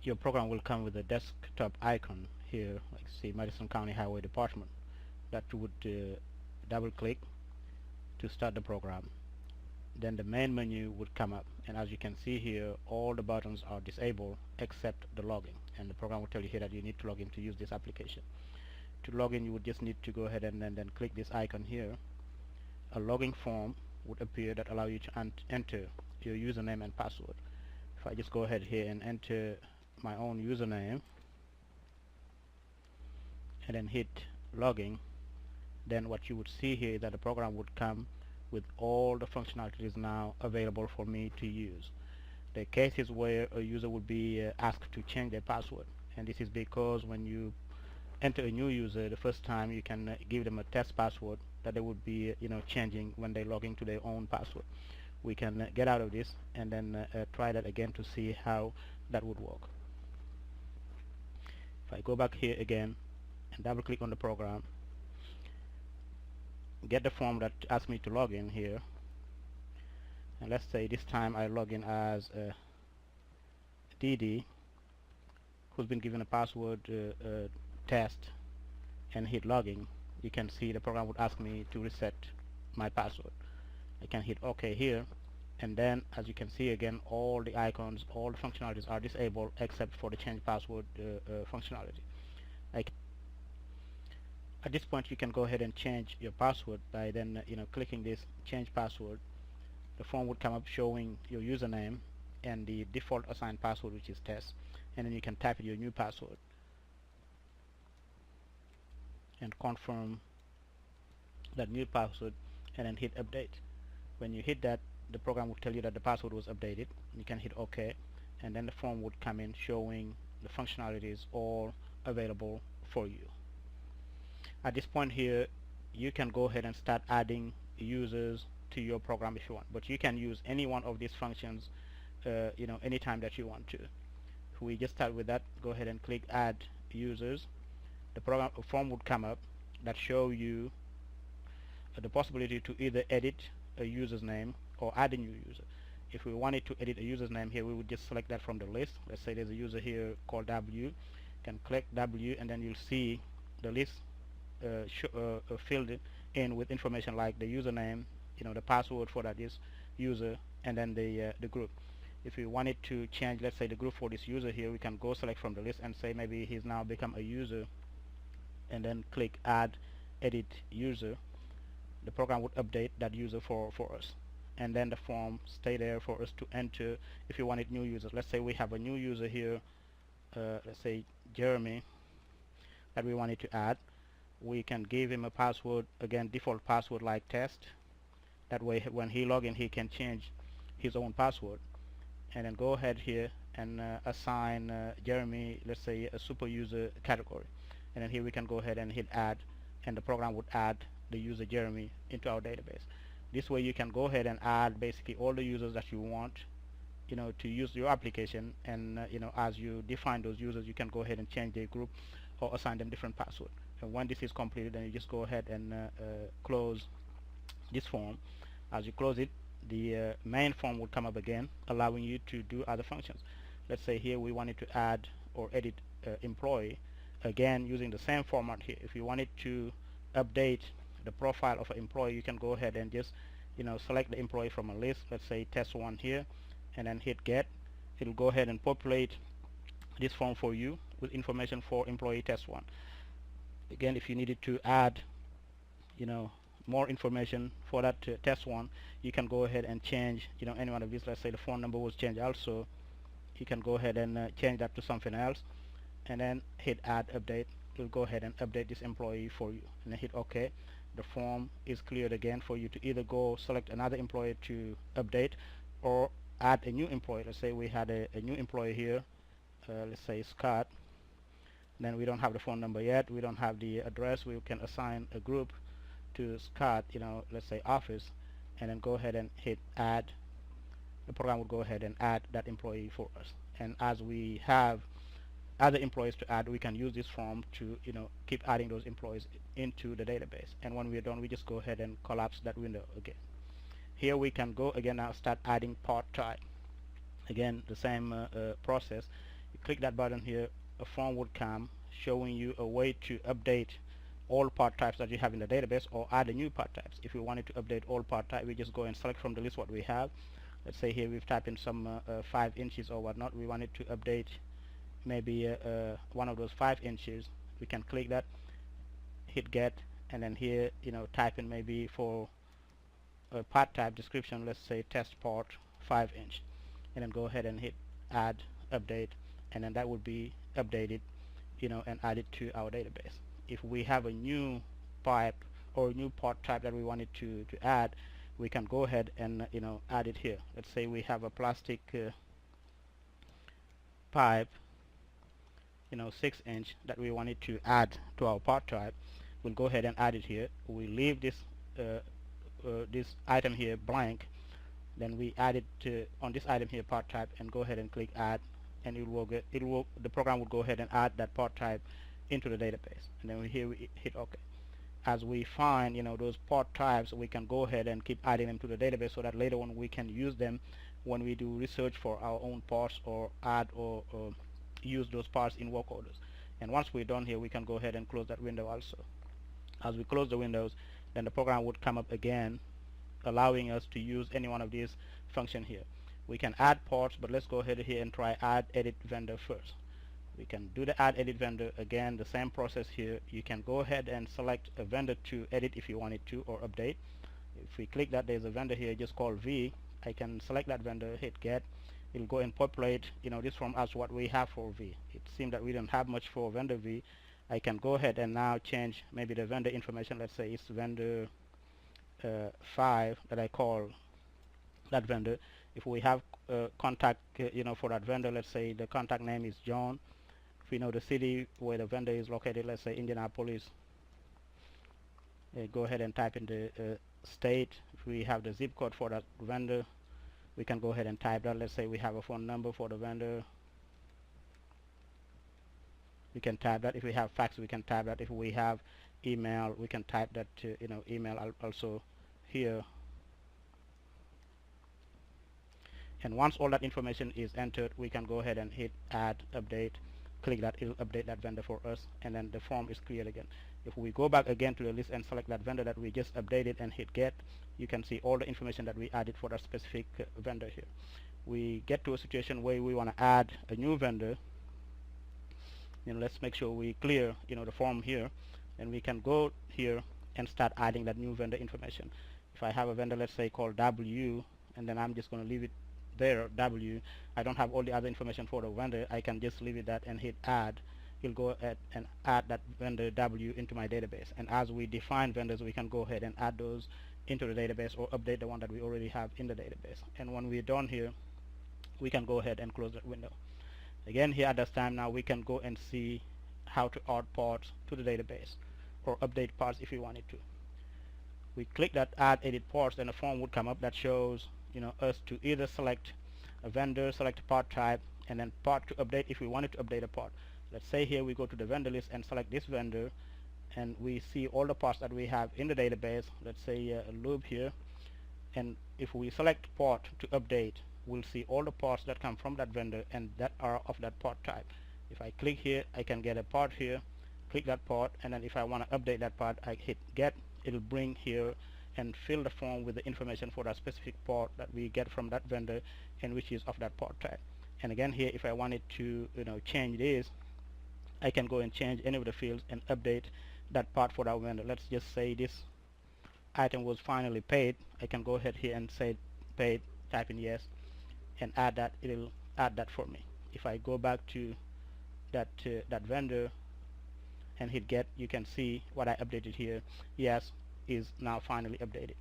your program will come with a desktop icon here, like see Madison County Highway Department, that you would double click to start the program. Then the main menu would come up, and as you can see here, all the buttons are disabled except the login, and the program will tell you here that you need to log in to use this application. To log in, you would just need to go ahead and then click this icon here. A login form would appear that allow you to enter your username and password. If I just go ahead here and enter my own username and then hit login, then what you would see here is that the program would come with all the functionalities now available for me to use. The cases where a user would be asked to change their password, and this is because when you enter a new user the first time, you can give them a test password that they would be changing when they log into their own password. We can get out of this and then try that again to see how that would work. If I go back here again and double click on the program, get the form that asks me to log in here, and let's say this time I log in as DD, who's been given a password test, and hit login. You can see the program would ask me to reset my password. I can hit OK here, and then as you can see again, all the icons, all the functionalities are disabled except for the change password functionality. At this point, you can go ahead and change your password by then clicking this change password. The form would come up showing your username and the default assigned password, which is test, and then you can type in your new password and confirm that new password and then hit update. When you hit that, the program will tell you that the password was updated. You can hit OK, and then the form would come in showing the functionalities all available for you. At this point here, you can go ahead and start adding users to your program if you want, but you can use any one of these functions anytime that you want to. If we just start with that, go ahead and click add users. The program form would come up that show you the possibility to either edit a user's name or add a new user. If we wanted to edit a user's name here, we would just select that from the list. Let's say there's a user here called W. You can click W, and then you'll see the list filled in with information like the username, the password for that is user, and then the group. If we wanted to change, let's say, the group for this user here, we can go select from the list and say maybe he's now become a user, and then click add edit user. The program would update that user for us, and then the form stay there for us to enter if you wanted new users. Let's say we have a new user here, let's say Jeremy, that we wanted to add. We can give him a password, again default password like test. That way when he log in, he can change his own password, and then go ahead here and assign Jeremy, let's say, a super user category, and then here we can go ahead and hit add, and the program would add the user Jeremy into our database. This way you can go ahead and add basically all the users that you want to use your application, and as you define those users, you can go ahead and change their group or assign them different password. And when this is completed, then you just go ahead and close this form. As you close it, the main form will come up again, allowing you to do other functions. Let's say here we wanted to add or edit employee, again using the same format here. If you wanted to update the profile of an employee, you can go ahead and just select the employee from a list, let's say test 1 here, and then hit get. It'll go ahead and populate this form for you with information for employee test 1. Again, if you needed to add more information for that test 1, you can go ahead and change any one of these. Let's say the phone number was changed also, you can go ahead and change that to something else, and then hit add update. It'll go ahead and update this employee for you, and then hit OK. The form is cleared again for you to either go select another employee to update or add a new employee. Let's say we had a new employee here, let's say Scott. Then we don't have the phone number yet, we don't have the address. We can assign a group to Scott, let's say office, and then go ahead and hit add. The program will go ahead and add that employee for us, and as we have other employees to add, we can use this form to keep adding those employees into the database. And when we're done, we just go ahead and collapse that window again. Here we can go again now, start adding part type. Again, the same process. You click that button here, a form would come showing you a way to update all part types that you have in the database or add a new part types. If we wanted to update all part type, we just go and select from the list what we have. Let's say here we've typed in some 5 inches or whatnot. We wanted to update maybe one of those 5 inches. We can click that, hit get, and then here type in maybe for a part type description, let's say test port 5 inch, and then go ahead and hit add update, and then that would be updated and added to our database. If we have a new pipe or a new part type that we wanted to add, we can go ahead and add it here. Let's say we have a plastic pipe 6-inch that we wanted to add to our part type. We'll go ahead and add it here. We leave this this item here blank, then we add it on this item here part type, and go ahead and click add, and the program will go ahead and add that part type into the database. And then we hit OK. As we find those part types, we can go ahead and keep adding them to the database so that later on we can use them when we do research for our own parts, or add or use those parts in work orders. And once we're done here, we can go ahead and close that window also. As we close the windows, then the program would come up again, allowing us to use any one of these functions here. We can add parts, but let's go ahead here and try add edit vendor first. We can do the add edit vendor again, the same process here. You can go ahead and select a vendor to edit if you wanted to, or update. If we click that, there's a vendor here just called V. I can select that vendor, hit get. It'll go and populate this form as what we have for V. It seems that we don't have much for vendor V. I can go ahead and now change maybe the vendor information. Let's say it's vendor 5 that I call that vendor. If we have contact for that vendor, let's say the contact name is John. If we know the city where the vendor is located, let's say Indianapolis, go ahead and type in the state. If we have the zip code for that vendor, we can go ahead and type that. Let's say we have a phone number for the vendor, we can type that. If we have fax, we can type that. If we have email, we can type that email also here. And once all that information is entered, we can go ahead and hit add update, click that, it'll update that vendor for us, and then the form is cleared again. If we go back again to the list and select that vendor that we just updated and hit get, you can see all the information that we added for that specific vendor here. We get to a situation where we want to add a new vendor. Let's make sure we clear the form here, and we can go here and start adding that new vendor information. If I have a vendor, let's say called W, and then I'm just going to leave it there, W. I don't have all the other information for the vendor. I can just leave it that and hit add. He'll go ahead and add that vendor W into my database. And as we define vendors, we can go ahead and add those into the database or update the one that we already have in the database. And when we're done here, we can go ahead and close that window. Again, here at this time now, we can go and see how to add parts to the database or update parts if we wanted to. We click that add edit parts, then a form would come up that shows us to either select a vendor, select a part type, and then part to update if we wanted to update a part. Let's say here we go to the vendor list and select this vendor, and we see all the parts that we have in the database. Let's say a lube here, and if we select part to update, we'll see all the parts that come from that vendor and that are of that part type. If I click here, I can get a part here, click that part, and then if I want to update that part, I hit get. It'll bring here and fill the form with the information for that specific part that we get from that vendor and which is of that part type. And again here, if I wanted to change this, I can go and change any of the fields and update that part for that vendor. Let's just say this item was finally paid. I can go ahead here and say paid, type in yes, and add that. It'll add that for me. If I go back to that vendor and hit get, you can see what I updated here. Yes is now finally updated.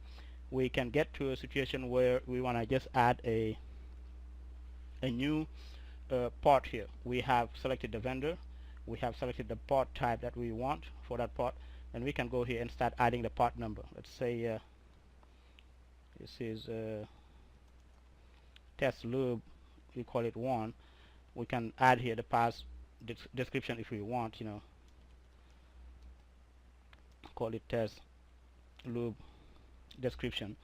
We can get to a situation where we want to just add a new part here. We have selected the vendor, we have selected the part type that we want for that part, and we can go here and start adding the part number. Let's say this is test lube, we call it 1. We can add here the parts description if we want, call it test lube description,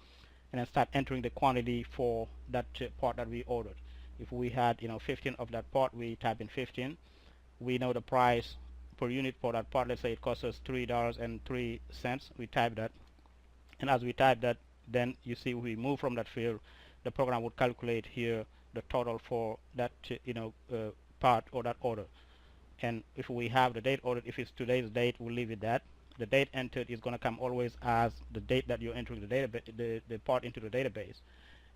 and then start entering the quantity for that part that we ordered. If we had 15 of that part, we type in 15. We know the price per unit for that part. Let's say it costs us $3.03. We type that, and as we type that, then you see we move from that field. The program would calculate here the total for that part or that order. And if we have the date ordered, if it's today's date, we'll leave it that. The date entered is going to come always as the date that you're entering the database, the part into the database.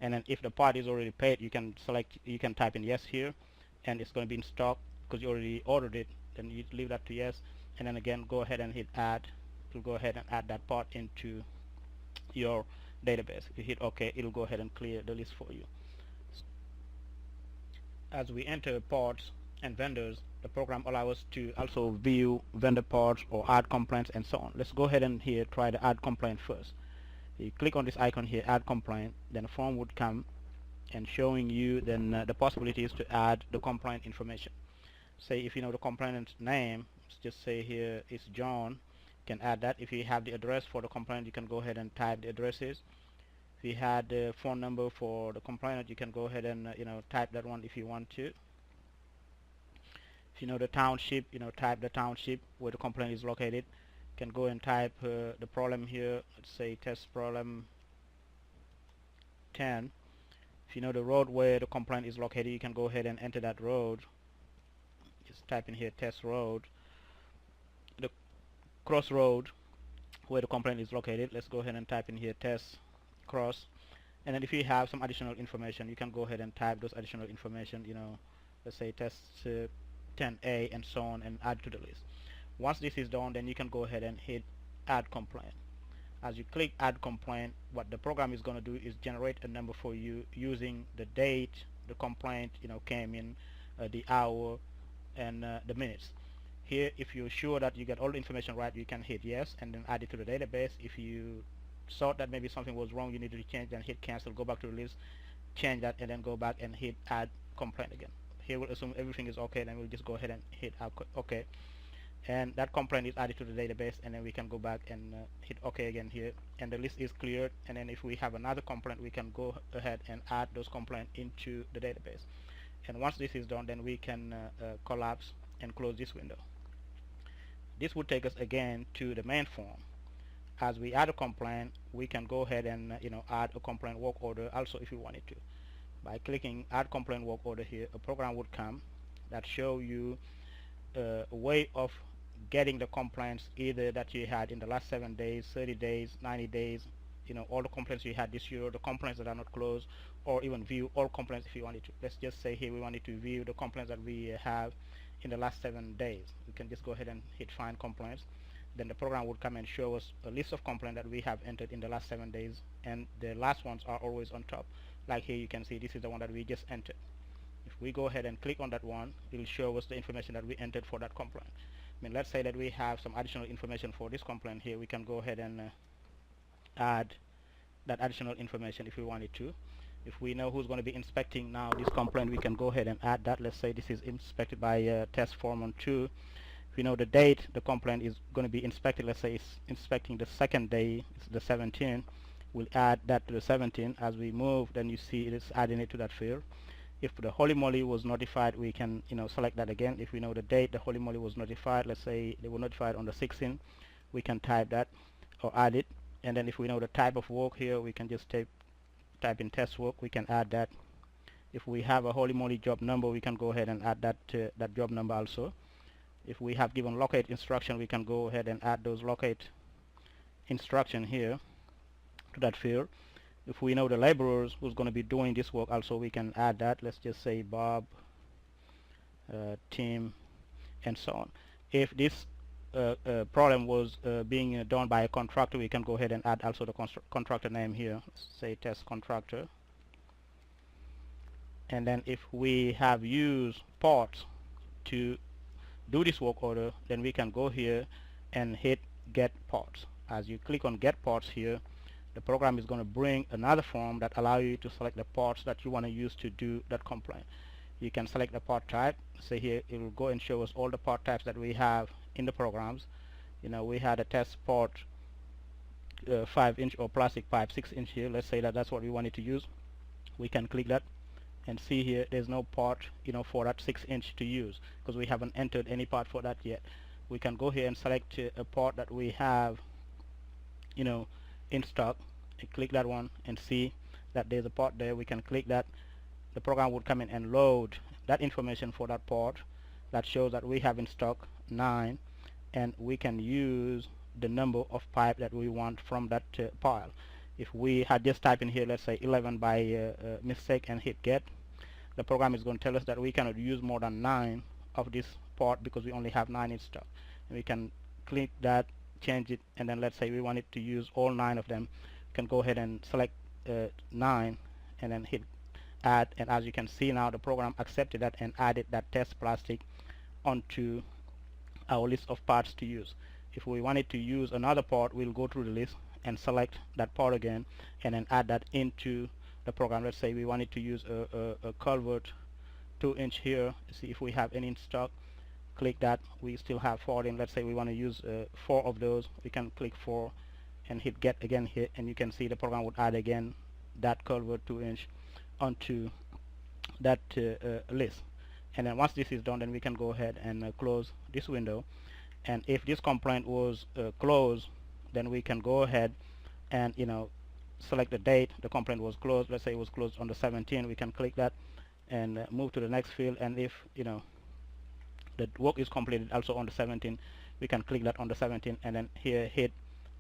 And then if the part is already paid, you can type in yes here, and it's going to be in stock because you already ordered it. Then you leave that to yes, and then again go ahead and hit add. It'll go ahead and add that part into your database. If you hit OK, it'll go ahead and clear the list for you. As we enter parts and vendors, the program allows us to also view vendor parts or add complaints and so on. Let's go ahead and here try the add complaint first. You click on this icon here, add complaint, then a form would come and showing you then the possibilities to add the complaint information. Say if you know the complainant's name, let's just say here it's John, you can add that. If you have the address for the complainant, you can go ahead and type the addresses. If you had the phone number for the complainant, you can go ahead and type that one if you want to. If you know the township, type the township where the complaint is located. You can go and type the problem here. Let's say test problem 10. If you know the road where the complaint is located, you can go ahead and enter that road. Just type in here test road. The crossroad where the complaint is located, let's go ahead and type in here test cross. And then if you have some additional information, you can go ahead and type those additional information, let's say test 10A and so on, and add to the list. Once this is done, then you can go ahead and hit add complaint. As you click add complaint, what the program is going to do is generate a number for you using the date the complaint came in, the hour, and the minutes. Here, if you're sure that you get all the information right, you can hit yes and then add it to the database. If you thought that maybe something was wrong, you needed to change, then hit cancel, go back to the list, change that, and then go back and hit add complaint again. Here we'll assume everything is okay, then we'll just go ahead and hit OK, and that complaint is added to the database, and then we can go back and hit OK again here, and the list is cleared. And then if we have another complaint, we can go ahead and add those complaints into the database. And once this is done, then we can collapse and close this window. This would take us again to the main form. As we add a complaint, we can go ahead and add a complaint work order also if we wanted to. By clicking add complaint work order here, a program would come that show you a way of getting the complaints either that you had in the last 7 days, 30 days, 90 days, all the complaints you had this year, the complaints that are not closed, or even view all complaints if you wanted to. Let's just say here we wanted to view the complaints that we have in the last 7 days. We can just go ahead and hit find complaints. Then the program would come and show us a list of complaints that we have entered in the last 7 days, and the last ones are always on top. Like here you can see this is the one that we just entered. If we go ahead and click on that one, it will show us the information that we entered for that complaint. I mean, let's say that we have some additional information for this complaint here. We can go ahead and add that additional information if we wanted to. If we know who's going to be inspecting now this complaint, we can go ahead and add that. Let's say this is inspected by test foreman 2. If we know the date the complaint is going to be inspected, let's say it's inspecting the second day, it's the 17th. We'll add that to the 17th. As we move, then you see it is adding it to that field. If the holy moly was notified, we can select that again. If we know the date the holy moly was notified, let's say they were notified on the 16th, we can type that or add it. And then if we know the type of work here, we can just type in test work. We can add that. If we have a holy moly job number, we can go ahead and add that to that job number also. If we have given locate instruction, we can go ahead and add those locate instruction here to that field. If we know the laborers who's going to be doing this work also, we can add that. Let's just say Bob, Tim, and so on. If this problem was being done by a contractor, we can go ahead and add also the contractor name here. Let's say test contractor. And then if we have used parts to do this work order, then we can go here and hit get parts. As you click on get parts here, the program is going to bring another form that allow you to select the parts that you want to use to do that complaint. You can select the part type. Say here it will go and show us all the part types that we have in the programs. We had a test part 5-inch or plastic pipe 6-inch here. Let's say that that's what we wanted to use. We can click that and see here there's no part for that 6-inch to use because we haven't entered any part for that yet. We can go here and select a part that we have you know in stock and click that one and see that there's a part there. We can click that. The program would come in and load that information for that part that shows that we have in stock 9, and we can use the number of pipe that we want from that pile. If we had just typed in here, let's say 11 by mistake and hit get, the program is going to tell us that we cannot use more than 9 of this part because we only have 9 in stock. And we can click that, change it, and then let's say we want it to use all 9 of them. We can go ahead and select 9 and then hit add, and as you can see now the program accepted that and added that test plastic onto our list of parts to use. If we wanted to use another part, we'll go through the list and select that part again and then add that into the program. Let's say we wanted to use a culvert 2-inch here. See if we have any in stock. Click that. We still have 4 in. Let's say we want to use 4 of those. We can click 4 and hit get again here, and you can see the program would add again that culvert 2-inch onto that list. And then once this is done, then we can go ahead and close this window. And if this complaint was closed, then we can go ahead and select the date the complaint was closed. Let's say it was closed on the 17th. We can click that and move to the next field, and if the work is completed also on the 17th, we can click that on the 17th and then here hit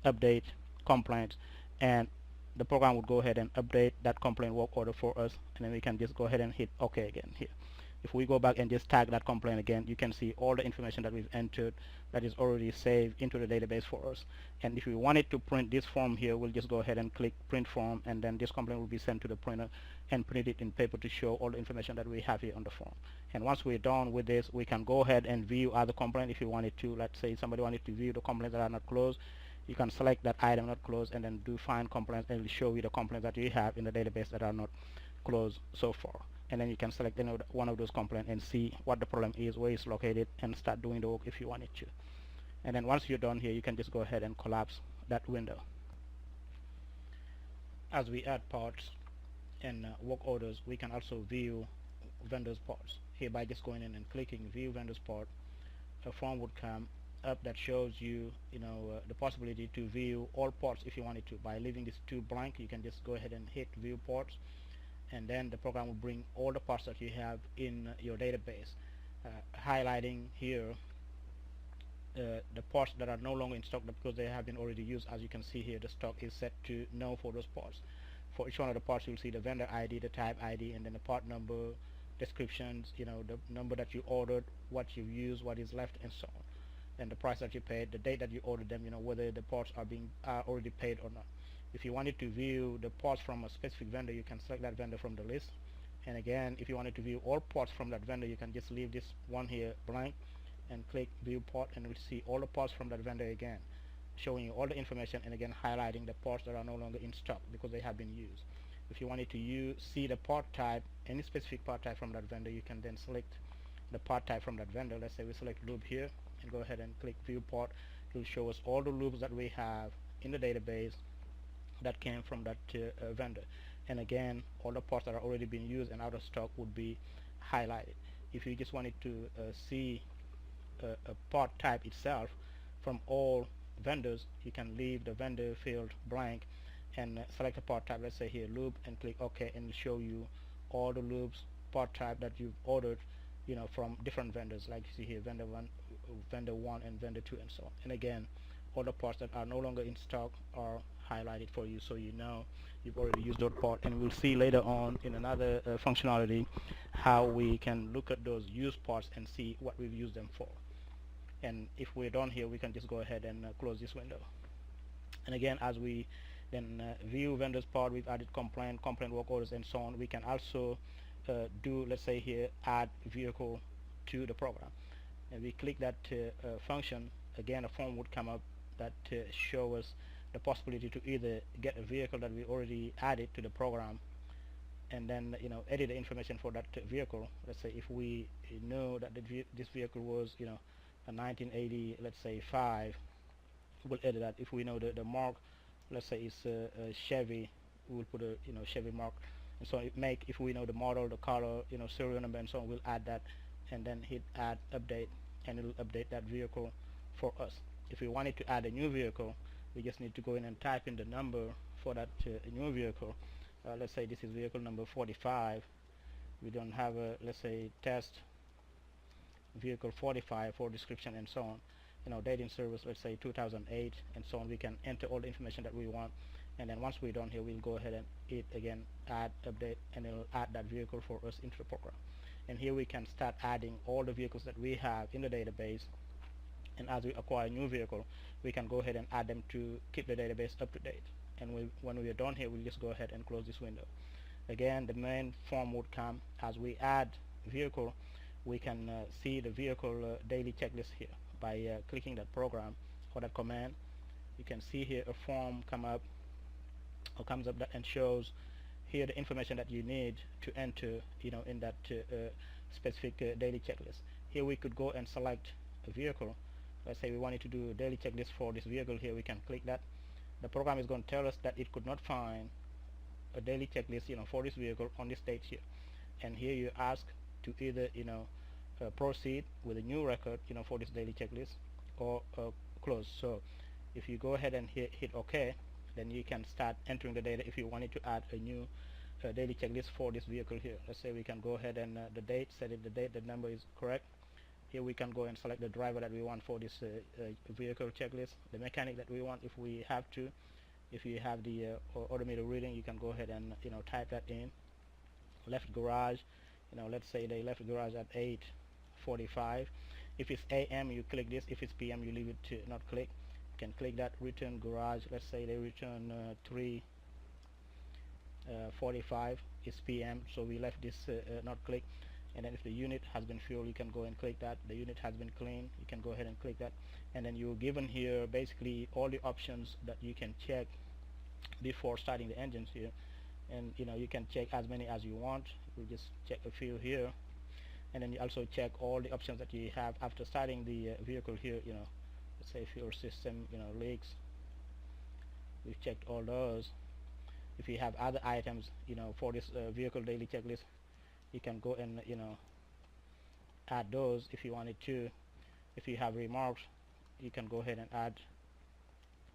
update complaints, and the program would go ahead and update that complaint work order for us, and then we can just go ahead and hit OK again here. If we go back and just tag that complaint again, you can see all the information that we've entered that is already saved into the database for us. And if we wanted to print this form here, we'll just go ahead and click print form, and then this complaint will be sent to the printer and print it in paper to show all the information that we have here on the form. And once we're done with this, we can go ahead and view other complaint if you wanted to. Let's say somebody wanted to view the complaints that are not closed. You can select that item not closed and then do find complaints, and it will show you the complaints that you have in the database that are not closed so far. And then you can select one of those complaints and see what the problem is, where it's located, and start doing the work if you wanted to. And then once you're done here, you can just go ahead and collapse that window. As we add parts and work orders, we can also view vendors parts. Here by just going in and clicking view vendors part, a form would come up that shows you the possibility to view all parts if you wanted to. By leaving these 2 blank, you can just go ahead and hit view parts, and then the program will bring all the parts that you have in your database, highlighting here the parts that are no longer in stock because they have been already used. As you can see here, the stock is set to no for those parts. For each one of the parts, you'll see the vendor ID, the type ID, and then the part number, descriptions, the number that you ordered, what you used, what is left, and so on, and the price that you paid, the date that you ordered them, whether the parts are already paid or not. If you wanted to view the parts from a specific vendor, you can select that vendor from the list. And again, if you wanted to view all parts from that vendor, you can just leave this one here blank and click view part, and you'll see all the parts from that vendor again, showing you all the information, and again highlighting the parts that are no longer in stock because they have been used. If you wanted to see the part type, any specific part type from that vendor, you can then select the part type from that vendor. Let's say we select lube here and go ahead and click view part. It will show us all the lubes that we have in the database that came from that vendor, and again all the parts that are already being used and out of stock would be highlighted. If you just wanted to see a part type itself from all vendors, you can leave the vendor field blank and select a part type. Let's say here lube, and click OK, and it'll show you all the lubes part type that you've ordered from different vendors, like you see here, vendor 1 and vendor 2, and so on. And again, all the parts that are no longer in stock are highlighted for you, so you've already used those parts. And we'll see later on in another functionality how we can look at those used parts and see what we've used them for. And if we're done here, we can just go ahead and close this window. And again, as we then view vendors part, we've added complaint work orders, and so on. We can also do, let's say here, add vehicle to the program, and we click that function. Again, a form would come up that show us the possibility to either get a vehicle that we already added to the program and then edit the information for that vehicle. Let's say if we know that this vehicle was a 1980, let's say 5, we'll edit that. If we know the mark, let's say it's a Chevy, we'll put a Chevy mark So if we know the model, the color, serial number and so on, we'll add that and then hit add update, and it'll update that vehicle for us. If we wanted to add a new vehicle, we just need to go in and type in the number for that new vehicle. Let's say this is vehicle number 45. We don't have a, let's say, test vehicle 45 for description and so on. Date in service, let's say 2008 and so on. We can enter all the information that we want, and then once we're done here, we'll go ahead and hit again add update, and it'll add that vehicle for us into the program. And here we can start adding all the vehicles that we have in the database, and as we acquire a new vehicle, we can go ahead and add them to keep the database up to date. And when we are done here, we'll just go ahead and close this window. Again, the main form would come as we add vehicle. We can see the vehicle daily checklist here by clicking that program or that command. You can see here a form comes up that and shows here the information that you need to enter in that specific daily checklist. Here we could go and select a vehicle. Let's say we wanted to do a daily checklist for this vehicle. Here we can click that. The program is going to tell us that it could not find a daily checklist for this vehicle on this date here, and here you ask to either proceed with a new record for this daily checklist, or close. So if you go ahead and hit OK, then you can start entering the data if you wanted to add a new daily checklist for this vehicle here. Let's say we can go ahead and the date, set it the date, the number is correct. Here we can go and select the driver that we want for this vehicle checklist, the mechanic that we want if we have to. If you have the odometer reading, you can go ahead and type that in. Left garage, let's say they left garage at 8:45. If it's AM, you click this. If it's PM, you leave it to not click. You can click that. Return garage, let's say they return 3:45. It's PM, so we left this not click. And then if the unit has been fueled, you can go and click that. The unit has been cleaned, you can go ahead and click that. And then you're given here basically all the options that you can check before starting the engines here. And you can check as many as you want. We'll just check a few here, and then you also check all the options that you have after starting the vehicle here. Let's say fuel system leaks, we've checked all those. If you have other items for this vehicle daily checklist, you can go and add those if you wanted to. If you have remarks, you can go ahead and add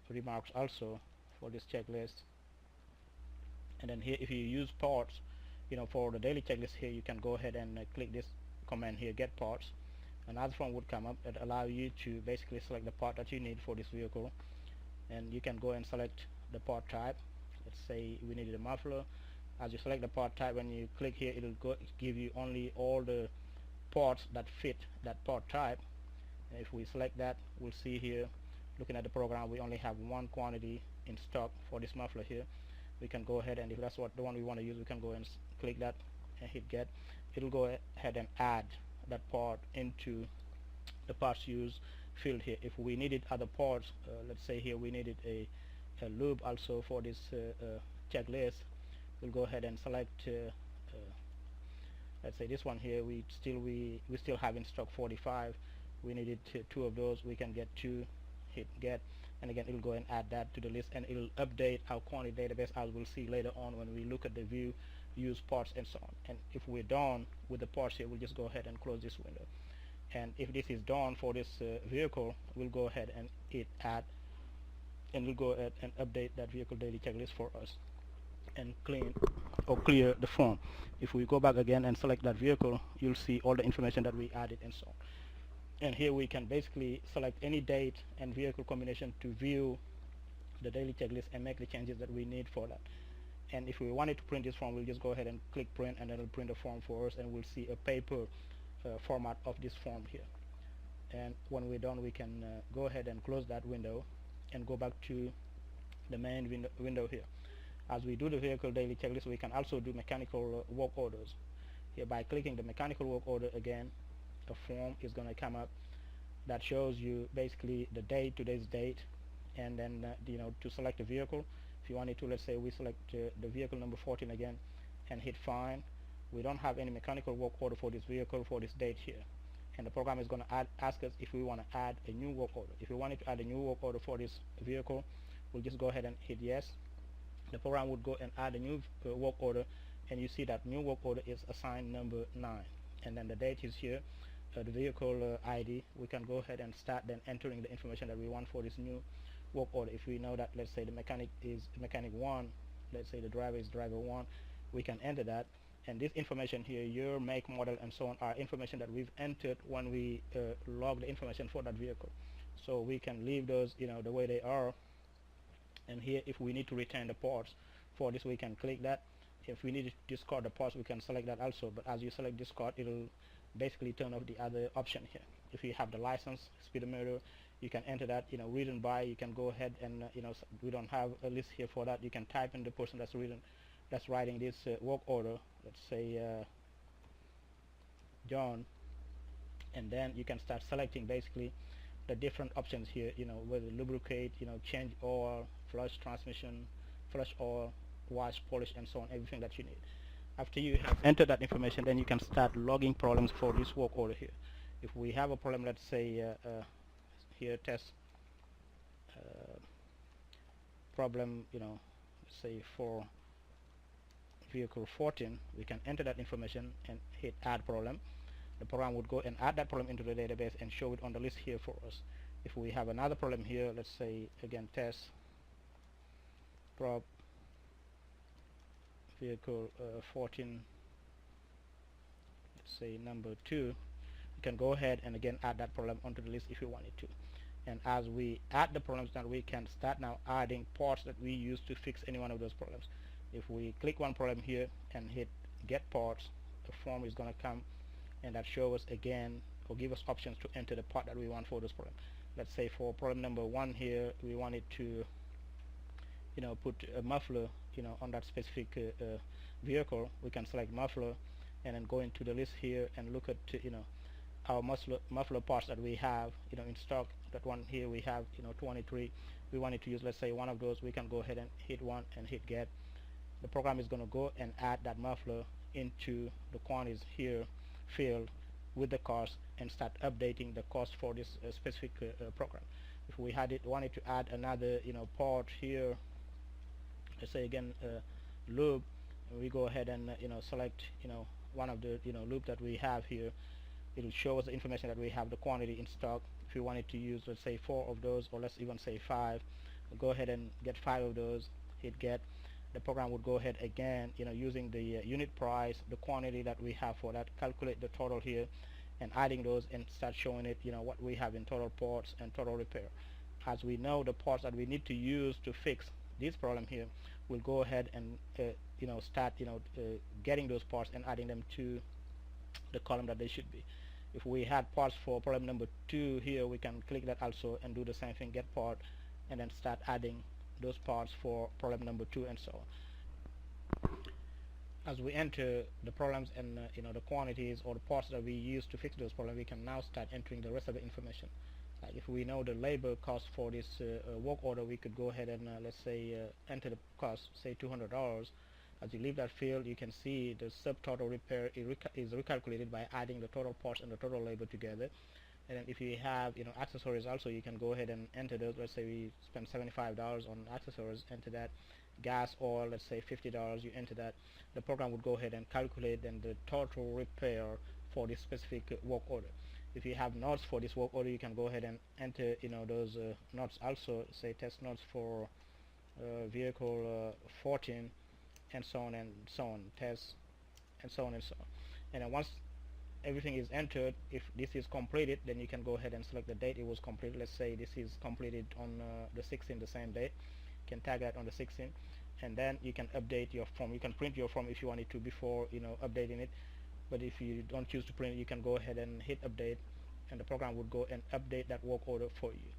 remarks also for this checklist. And then here, if you use parts for the daily checklist here, you can go ahead and click this command here, get parts. Another form would come up that allow you to basically select the part that you need for this vehicle, and you can go and select the part type. Let's say we needed a muffler. As you select the part type, when you click here, it'll give you only all the parts that fit that part type. And if we select that, we'll see here, looking at the program, we only have one quantity in stock for this muffler here. We can go ahead, and if that's the one we want to use, we can go and click that and hit get. It'll go ahead and add that part into the parts used field here. If we needed other parts, let's say here we needed a lube also for this checklist, we'll go ahead and select let's say this one here. We still have in stock 45. We needed two of those. We can get two, hit get, and again it'll go and add that to the list, and it'll update our quantity database, as we'll see later on when we look at the view, use parts and so on. And if we're done with the parts here, we'll just go ahead and close this window. And if this is done for this vehicle, we'll go ahead and hit add, and we'll go ahead and update that vehicle daily checklist for us and clean or clear the form. If we go back again and select that vehicle, you'll see all the information that we added and so on. And here we can basically select any date and vehicle combination to view the daily checklist and make the changes that we need for that. And if we wanted to print this form, we'll just go ahead and click print, and then it'll print the form for us, and we'll see a paper format of this form here. And when we're done, we can go ahead and close that window and go back to the main window here. As we do the vehicle daily checklist, we can also do mechanical work orders. Here, by clicking the mechanical work order again, a form is going to come up that shows you basically the date, today's date, and then to select the vehicle. If you wanted to, let's say we select the vehicle number 14 again and hit find. We don't have any mechanical work order for this vehicle for this date here, and the program is going to ask us if we want to add a new work order. If we wanted to add a new work order for this vehicle, we'll just go ahead and hit yes. The program would go and add a new work order and you see that new work order is assigned number 9, and then the date is here, the vehicle ID. We can go ahead and start then entering the information that we want for this new work order. If we know that, let's say the mechanic is mechanic 1, let's say the driver is driver 1, we can enter that. And this information here, your make, model, and so on, are information that we've entered when we log the information for that vehicle. So we can leave those, the way they are. And here, if we need to return the parts for this, we can click that. If we need to discard the parts, we can select that also. But as you select discard, it'll basically turn off the other option here. If you have the license, speedometer, you can enter that. Reason by, you can go ahead and we don't have a list here for that. You can type in the person that's writing this work order. Let's say John, and then you can start selecting basically the different options here. Whether lubricate, change oil, flush transmission, flush oil, wash, polish, and so on, everything that you need. After you have entered that information, then you can start logging problems for this work order here. If we have a problem, let's say here test problem, let's say for vehicle 14, we can enter that information and hit add problem. The program would go and add that problem into the database and show it on the list here for us. If we have another problem here, let's say again test prob vehicle 14, let's say number 2, you can go ahead and again add that problem onto the list if you wanted to. And as we add the problems, then we can start now adding parts that we use to fix any one of those problems. If we click one problem here and hit get parts, the form is going to come and that show us again, or give us options to enter the part that we want for this problem. Let's say for problem number 1 here, we wanted to put a muffler on that specific vehicle. We can select muffler and then go into the list here and look at our muffler parts that we have in stock. That one here we have 23. We wanted to use, let's say, one of those. We can go ahead and hit one and hit get. The program is going to go and add that muffler into the quantities here field with the cost and start updating the cost for this specific program. If we wanted to add another part here, let's say again lube, we go ahead and select one of the lube that we have here. It will show us the information that we have, the quantity in stock. If you wanted to use, let's say, 4 of those, or let's even say 5, we'll go ahead and get 5 of those, hit get. The program would go ahead again, using the unit price, the quantity that we have for that, calculate the total here, and adding those and start showing it, what we have in total parts and total repair. As we know the parts that we need to use to fix this problem here, we'll go ahead and start getting those parts and adding them to the column that they should be. If we had parts for problem number 2 here, we can click that also and do the same thing, get part, and then start adding those parts for problem number 2 and so on. As we enter the problems and the quantities or the parts that we use to fix those problems, we can now start entering the rest of the information. Like if we know the labor cost for this work order, we could go ahead and let's say enter the cost, say $200. As you leave that field, you can see the subtotal repair is recalculated by adding the total parts and the total labor together. And then if you have accessories also, you can go ahead and enter those. Let's say we spend $75 on accessories, enter that. Gas, oil, let's say $50, you enter that. The program would go ahead and calculate then the total repair for this specific work order. If you have notes for this work order, you can go ahead and enter those notes also. Say test notes for vehicle 14, and so on and so on, test, and so on and so on. And then once everything is entered, if this is completed, then you can go ahead and select the date it was completed. Let's say this is completed on the 16th, the same date. You can tag that on the 16th, and then you can update your form. You can print your form if you wanted to before updating it. But if you don't choose to print, you can go ahead and hit update, and the program would go and update that work order for you.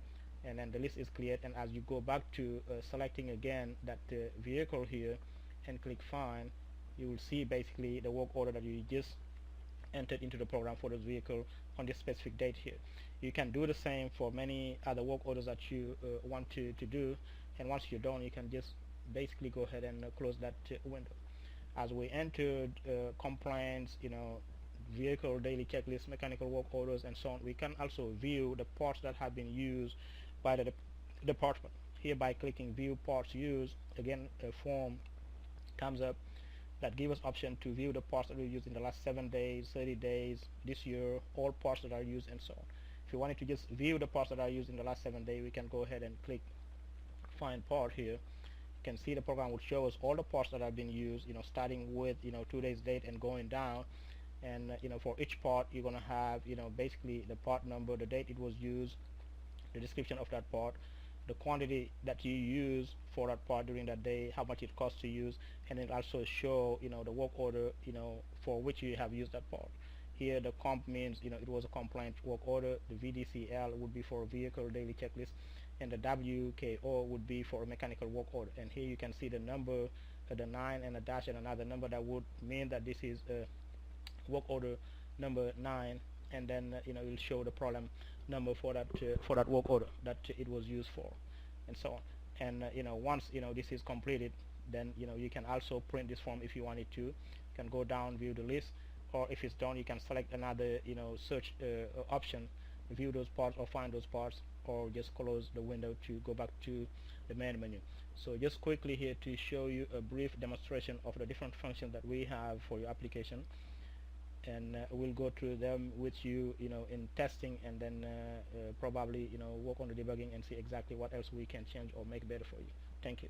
And then the list is cleared, and as you go back to selecting again that vehicle here and click find, you will see basically the work order that you just entered into the program for this vehicle on this specific date here. You can do the same for many other work orders that you want to do, and once you're done, you can just basically go ahead and close that window. As we entered complaints, vehicle daily checklist, mechanical work orders, and so on, we can also view the parts that have been used by the department. Here by clicking view parts used, again a form comes up that give us option to view the parts that we used in the last 7 days, 30 days, this year, all parts that are used, and so on. If you wanted to just view the parts that are used in the last 7 days, we can go ahead and click find part here. You can see the program would show us all the parts that have been used, starting with 2 days date and going down. And for each part you're going to have basically the part number, the date it was used, the description of that part, the quantity that you use for that part during that day, how much it costs to use, and it also show the work order for which you have used that part. Here the comp means it was a compliant work order, the VDCL would be for a vehicle daily checklist, and the WKO would be for a mechanical work order. And here you can see the number, the 9 and a dash and another number, that would mean that this is a work order number 9, and then it will show the problem number for that work order that it was used for, and so on. And once this is completed, then you can also print this form if you wanted to. You can go down, view the list, or if it's done, you can select another search option, view those parts or find those parts, or just close the window to go back to the main menu. So just quickly here to show you a brief demonstration of the different functions that we have for your application, and we'll go through them with you in testing, and then probably work on the debugging and see exactly what else we can change or make better for you. Thank you.